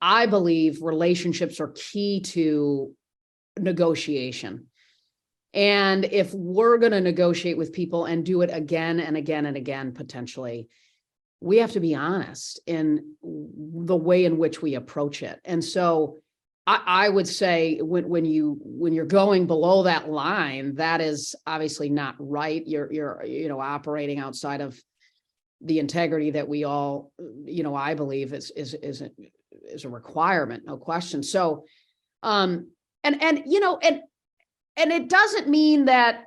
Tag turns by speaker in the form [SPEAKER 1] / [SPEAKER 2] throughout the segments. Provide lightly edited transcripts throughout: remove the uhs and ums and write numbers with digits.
[SPEAKER 1] I believe relationships are key to negotiation. And if we're going to negotiate with people and do it again and again and again, potentially, we have to be honest in the way in which we approach it. And so I would say when you're going below that line, that is obviously not right. You're operating outside of the integrity that we all, I believe is a requirement, no question. So, and it doesn't mean that,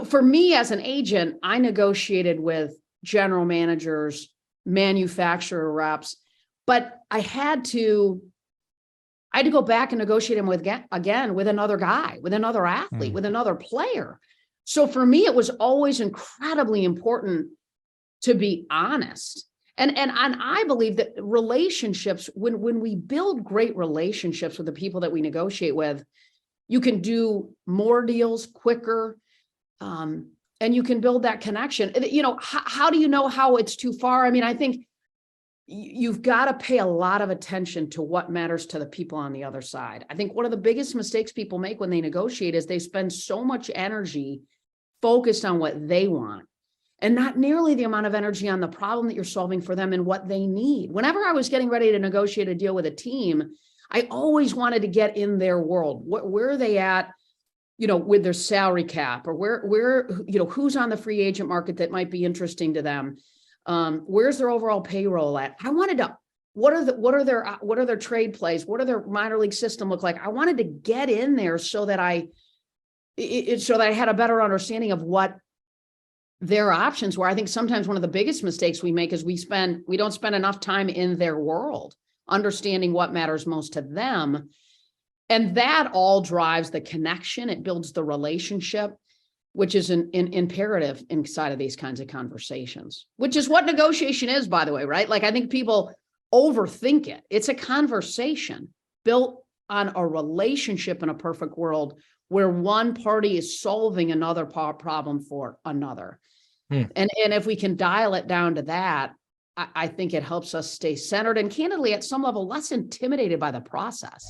[SPEAKER 1] for me as an agent, I negotiated with general managers, manufacturer reps, but I had to go back and negotiate them again with another guy, with another athlete, with another player. So for me, it was always incredibly important to be honest. And I believe that relationships, when we build great relationships with the people that we negotiate with, you can do more deals quicker, and you can build that connection. How do you know how it's too far? I mean, I think you've got to pay a lot of attention to what matters to the people on the other side. I think one of the biggest mistakes people make when they negotiate is they spend so much energy focused on what they want and not nearly the amount of energy on the problem that you're solving for them and what they need. Whenever I was getting ready to negotiate a deal with a team, I always wanted to get in their world. Where are they at, with their salary cap, or where who's on the free agent market that might be interesting to them? Where's their overall payroll at? I wanted to, what are their trade plays? What are their minor league system look like? I wanted to get in there so that I had a better understanding of what their options were. I think sometimes one of the biggest mistakes we make is we don't spend enough time in their world, understanding what matters most to them. And that all drives the connection. It builds the relationship, which is an imperative inside of these kinds of conversations, which is what negotiation is, by the way, right? Like, I think people overthink it. It's a conversation built on a relationship in a perfect world where one party is solving another problem for another. And if we can dial it down to that, I think it helps us stay centered and, candidly, at some level, less intimidated by the process.